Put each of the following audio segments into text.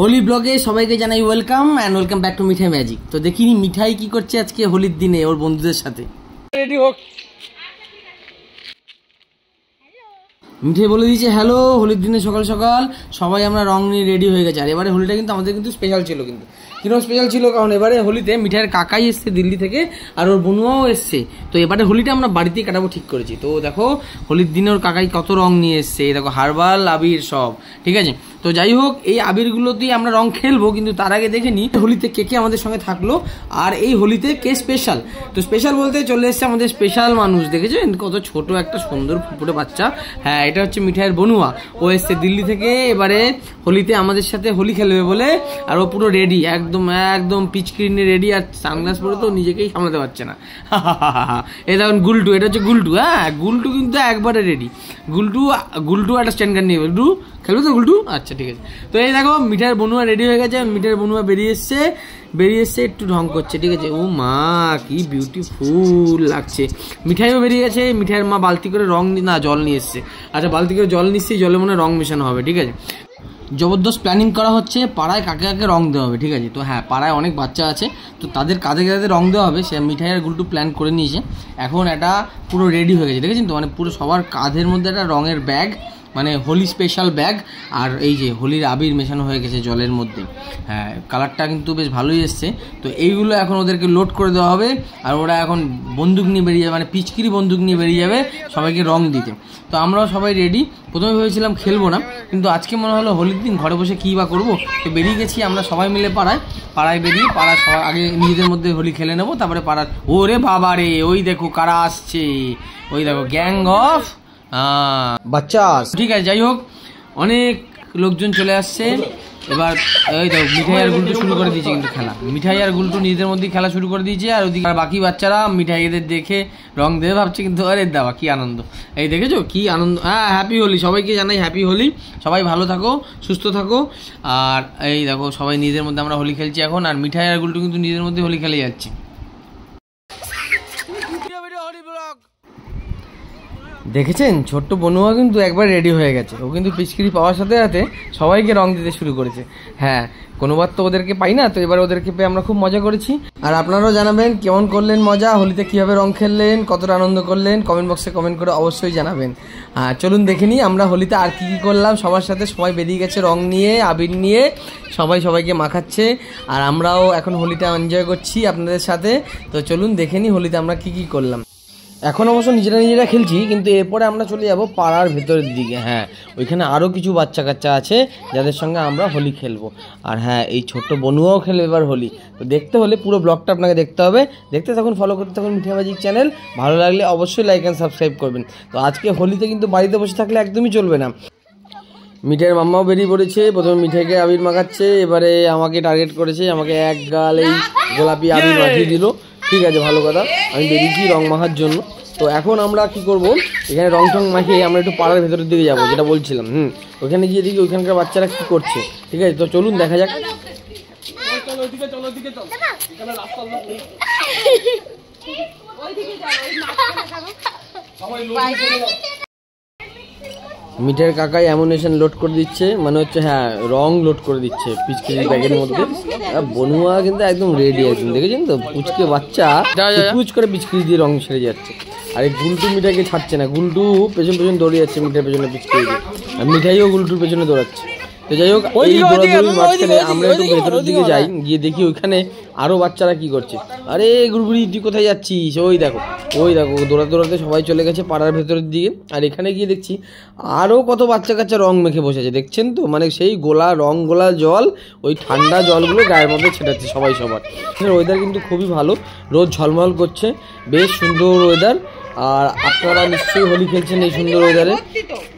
হোলি ব্লগে সবাইকে জানাই welcome and welcome back to Mithai magic. তো দেখিনি মিঠাই কি করছে আজকে হোলির দিনে ওর বন্ধুদের সাথে। রেডি হোক। মিঠাই বলে দিয়েছে হ্যালো। হোলির দিনে সকাল সকাল সবাই আমরা রং নিয়ে রেডি হয়ে গেছে। আর এবারে হোলিটা কিন্তু আমাদের কিন্তু স্পেশাল ছিল। কিন্তু কিরকম স্পেশাল ছিল, কারণ এবারে হোলিতে মিঠাইয়ের কাকাই এসছে দিল্লি থেকে আর ওর বনুয়াও এসছে। তো এবারে হোলিটা আমরা বাড়িতেই কাটাবো ঠিক করেছি। তো দেখো হোলির দিনে ওর কাকাই কত রং নিয়ে এসছে, দেখো হার্বাল আবির সব, ঠিক আছে। তো যাই হোক, এই আবিরগুলোতেই আমরা রং খেলবো, কিন্তু তার আগে দেখে নিই হোলিতে কে কে আমাদের সঙ্গে থাকলো আর এই হোলিতে কে স্পেশাল। তো স্পেশাল বলতে চলে এসছে আমাদের স্পেশাল মানুষ, দেখেছেন কত ছোট একটা সুন্দর ফুটফুটে বাচ্চা। হ্যাঁ, এটা হচ্ছে মিঠাইয়ের বনুয়া। ও এসছে দিল্লি থেকে এবারে হোলিতে আমাদের সাথে হোলি খেলবে বলে। আর ও পুরো রেডি, একদম একদম পিচকিরি নিয়ে রেডি। আর সানগ্লাস পরে তো নিজেকেই সামলাতে পারছে না। এই দেখুন গুলটু, এটা হচ্ছে গুলটু। হ্যাঁ, গুলটু কিন্তু একবারে রেডি। গুলটু একটা স্ট্যান্ড কার্ড নিয়ে গুলটু খেলবে তো গুলটু। আচ্ছা ঠিক আছে। তো এই দেখো মিঠাইয়ের বনুয়া রেডি হয়ে গেছে। মিঠাইয়ের বনুয়া বেরিয়ে এসছে একটু ঢং করছে, ঠিক আছে। ও মা কি বিউটিফুল লাগছে। মিঠাইও বেরিয়ে গেছে। মিঠাইয়ের মা বালতি করে জল নিয়ে এসছে। আচ্ছা, বালতি করে জল নিচ্ছে, জলে মনে রং মেশানো হবে, ঠিক আছে। জবরদস্ত প্ল্যানিং করা হচ্ছে পাড়ায় কাকে কাকে রং দেওয়া হবে, ঠিক আছে। তো হ্যাঁ, পাড়ায় অনেক বাচ্চা আছে, তো তাদের কাঁধে কাঁধে রং দেওয়া হবে। সে মিঠাই আর গুলটু প্ল্যান করে নিয়েছে। এখন এটা পুরো রেডি হয়ে গেছে, দেখেছেন তো। মানে পুরো সবার কাঁধের মধ্যে একটা রঙের ব্যাগ, মানে হোলি স্পেশাল ব্যাগ। আর এই যে হোলির আবির মেশানো হয়ে গেছে জলের মধ্যে। হ্যাঁ, কালারটা কিন্তু বেশ ভালোই এসছে। তো এইগুলো এখন ওদেরকে লোড করে দেওয়া হবে। আর ওরা এখন বন্দুক নিয়ে বেরিয়ে যাবে, মানে পিচকিরি বন্দুক নিয়ে বেরিয়ে যাবে সবাইকে রং দিতে। তো আমরাও সবাই রেডি। প্রথমে ভেবেছিলাম খেলবো না, কিন্তু আজকে মনে হলো হোলির দিন ঘরে বসে কী বা করবো। তো বেরিয়ে গেছি আমরা সবাই মিলে পাড়ায় বেরিয়ে সবাই আগে নিজেদের মধ্যে হোলি খেলে নেবো, তারপরে পাড়ার। ওরে বাবা রে, ওই দেখো কারা আসছে, ওই দেখো গ্যাং অফ বাচ্চা। ঠিক আছে, যাই হোক অনেক লোকজন চলে আসছে। এবার ওই দেখো মিঠাই আর গুলটু শুরু করে দিয়েছে কিন্তু খেলা। মিঠাই আর গুলটু নিজেদের মধ্যেই খেলা শুরু করে দিয়েছে। আর ওদিকে বাকি বাচ্চারা মিঠাইদের দেখে রং দেবে ভাবছে, কিন্তু আরে দেওয়া কি আনন্দ। এই দেখেছো কি আনন্দ। হ্যাঁ, হ্যাপি হোলি সবাইকে জানাই, হ্যাপি হোলি। সবাই ভালো থাকো, সুস্থ থাকো। আর এই দেখো সবাই নিজেদের মধ্যে আমরা হোলি খেলছি এখন। আর মিঠাই আর গুলটু কিন্তু নিজেদের মধ্যে হোলি খেলে যাচ্ছে। দেখেছেন ছোট্ট বনুয়া কিন্তু একবার রেডি হয়ে গেছে। ও কিন্তু পিচকিরি পাওয়ার সাথে সাথে সবাইকে রং দিতে শুরু করেছে। হ্যাঁ, কোনোবার তো ওদেরকে পাই না, তো এবার ওদেরকে পেয়ে আমরা খুব মজা করেছি। আর আপনারাও জানাবেন কেমন করলেন মজা, হোলিতে কীভাবে রং খেললেন, কতটা আনন্দ করলেন, কমেন্ট বক্সে কমেন্ট করে অবশ্যই জানাবেন। হ্যাঁ, চলুন দেখে নিই আমরা হোলিতে আর কী কী করলাম সবার সাথে। সবাই বেরিয়ে গেছে রং নিয়ে, আবির নিয়ে, সবাই সবাইকে মাখাচ্ছে। আর আমরাও এখন হোলিটা এনজয় করছি আপনাদের সাথে। তো চলুন দেখে নিই হোলিতে আমরা কী কী করলাম। এখন অবশ্য নিজেরা খেলছি, কিন্তু এরপরে আমরা চলে যাব পাড়ার ভেতরের দিকে। হ্যাঁ, ওইখানে আরও কিছু বাচ্চা কাচ্চা আছে যাদের সঙ্গে আমরা হোলি খেলবো। আর হ্যাঁ, এই ছোট্ট বনুয়াও খেলবে এবার হোলি। তো দেখতে হলে পুরো ব্লগটা আপনাকে দেখতে হবে। দেখতে থাকুন, ফলো করতে থাকুন মিঠাই ম্যাজিক চ্যানেল। ভালো লাগলে অবশ্যই লাইক অ্যান্ড সাবস্ক্রাইব করবেন। তো আজকে হোলিতে কিন্তু বাড়িতে বসে থাকলে একদমই চলবে না। মিঠাইয়ের মাম্মাও বেরিয়ে পড়েছে। প্রথমে মিঠাইকে আবির মাখাচ্ছে, এবারে আমাকে টার্গেট করেছে। আমাকে এক গাল এই গোলাপি আবির মাখিয়ে দিল। ঠিক আছে, ভালো কথা। আমি বেরিয়েছি রং মাখার জন্য। তো এখন আমরা কি করব, এখানে রং টং মাখিয়ে আমরা একটু পাড়ার ভেতরের দিকে যাবো, যেটা বলছিলাম। ওখানে গিয়ে দেখি ওইখানকার বাচ্চারা কি করছে। ঠিক আছে, তো চলুন দেখা যাক। মিঠাইয়ের কাকাই অ্যামুনেশন লোড করে দিচ্ছে, মানে হচ্ছে হ্যাঁ রং লোড করে দিচ্ছে পিচকিরি ব্যাগের মধ্যে। বনুয়া কিন্তু একদম রেডি একদম, দেখেছেন তো পুচকে বাচ্চা পুচ করে পিচকিরি দিয়ে রং ছেড়ে যাচ্ছে। আর এই গুলটু মিঠাইকে ছাড়ছে না। গুলটু পেছন দৌড়ে যাচ্ছে মিঠাইয়ের পেছনে পিচকিরি দিয়ে, আর মিঠাইও গুলটুর পেছনে দৌড়াচ্ছে। তো যাই হোক, এই দৌড়াদৌড়ির মাঝখানে আমরা একটু ভেতরের দিকে যাই, গিয়ে দেখি ওইখানে আরো বাচ্চারা কি করছে। আরে গুড়গুড়ি তুই কোথায় যাচ্ছিস? ওই দেখো দৌড়াতে সবাই চলে গেছে পাড়ার ভেতরের দিকে। আর এখানে গিয়ে দেখছি আরও কত বাচ্চা কাচ্চা রং মেখে বসেছে, দেখছেন তো। মানে সেই গোলা জল, ওই ঠান্ডা জলগুলো গায়ের মধ্যে ছেটাচ্ছে সবাই সবার। ওয়েদার কিন্তু খুবই ভালো, রোদ ঝলমল করছে, বেশ সুন্দর ওয়েদার। আর আপনারা নিশ্চয়ই হোলি খেলছেন এই সুন্দর ওয়েদারে।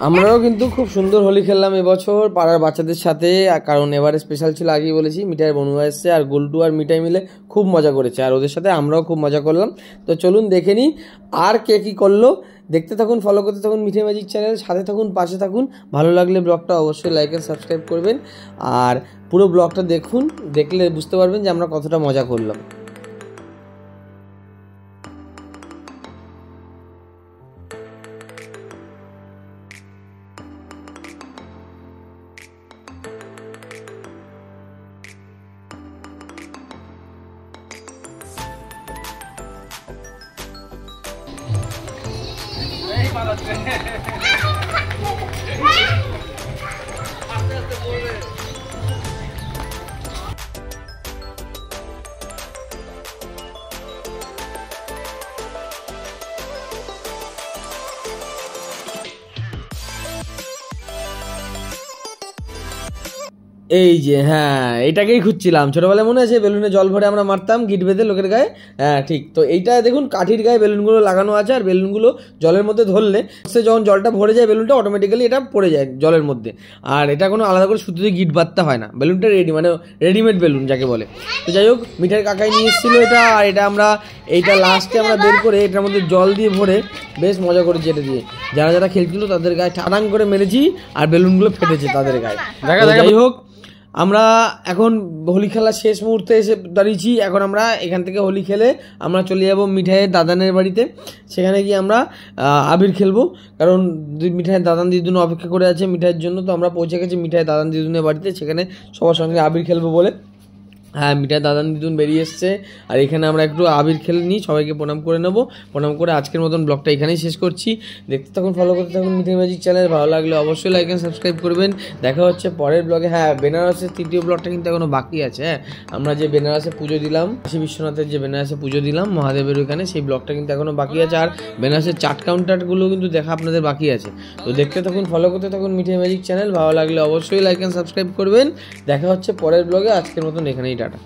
আমরাও কিন্তু খুব সুন্দর হোলি খেললাম এবছর পাড়ার বাচ্চাদের সাথে। কারণ এবারে স্পেশাল ছিল, আগেই বলেছি। মিঠাইয়ের বনুয়া এসছে, আর গুলটু আর মিঠাই মিলে খুব মজা করেছে। আর ওদের সাথে আমরাও খুব মজা করলাম। তো চলুন দেখে নিই আর কে কী করলো। দেখতে থাকুন, ফলো করতে থাকুন মিঠাই ম্যাজিক চ্যানেল, সাথে থাকুন, পাশে থাকুন। ভালো লাগলে ব্লগটা অবশ্যই লাইক অ্যান্ড সাবস্ক্রাইব করবেন। আর পুরো ব্লগটা দেখুন, দেখলে বুঝতে পারবেন যে আমরা কতটা মজা করলাম। এই যে হ্যাঁ এটাকেই খুঁজছিলাম, ছোটবেলায় মনে আছে বেলুনে জল ভরে আমরা মারতাম গিট বেঁধে লোকের গায়ে। হ্যাঁ ঠিক, তো এইটা দেখুন কাঠির গায়ে বেলুনগুলো লাগানো আছে, আর বেলুনগুলো জলের মধ্যে ধরলে সে যখন জলটা ভরে যায় বেলুনটা অটোমেটিক্যালি এটা পড়ে যায় জলের মধ্যে। আর এটা কোনো আলাদা করে সুতিতে গিট বাঁধতে হয় না, বেলুনটা রেডি, মানে রেডিমেড বেলুন যাকে বলে। তো যাই হোক মিঠাইয়ের কাকাই নিয়ে এসেছিলো এটা, আর এটা আমরা এইটা লাস্টে আমরা বের করে এটার মধ্যে জল দিয়ে ভরে বেশ মজা করেছি এটা দিয়ে। যারা যারা খেলছিল তাদের গায়ে ঠাড়াং করে মেরেছি, আর বেলুনগুলো ফেটেছে তাদের গায়ে। যাই হোক আমরা এখন হোলি খেলার শেষ মুহূর্তে এসে দাঁড়িয়েছি। এখন আমরা এখান থেকে হোলি খেলে আমরা চলে যাব মিঠাইয়ের দাদানের বাড়িতে। সেখানে গিয়ে আমরা আবির খেলবো, কারণ মিঠাইয়ের দাদান দিদুন অপেক্ষা করে আছে মিঠাইয়ের জন্য। তো আমরা পৌঁছে গেছি মিঠাইয়ের দাদান দিদুনের বাড়িতে, সেখানে সবার সঙ্গে আবির খেলবো বলে। হ্যাঁ মিঠাই দাদান দিদুন বেরিয়ে এসছে, আর এখানে আমরা একটু আবির খেলে নিই, সবাইকে প্রণাম করে নেবো। প্রণাম করে আজকের মতন ব্লগটা এখানেই শেষ করছি। দেখতে থাকুন, ফলো করতে থাকুন মিঠাই ম্যাজিক চ্যানেল। ভালো লাগলে অবশ্যই লাইক অ্যান্ড সাবস্ক্রাইব করবেন। দেখা হচ্ছে পরের ব্লগে। হ্যাঁ বেনারসের তৃতীয় ব্লগটা কিন্তু এখনো বাকি আছে। হ্যাঁ আমরা যে বেনারসে পুজো দিলাম, কাশী বিশ্বনাথের যে বেনারসে পুজো দিলাম মহাদেবের ওইখানে, সেই ব্লগটা কিন্তু এখনো বাকি আছে। আর বেনারসের চাট কাউন্টারগুলো কিন্তু দেখা আপনাদের বাকি আছে। তো দেখতে থাকুন, ফলো করতে থাকুন মিঠাই ম্যাজিক চ্যানেল। ভালো লাগলে অবশ্যই লাইক অ্যান্ড সাবস্ক্রাইব করবেন। দেখা হচ্ছে পরের ব্লগে। আজকের মতন এখানেই টাটা।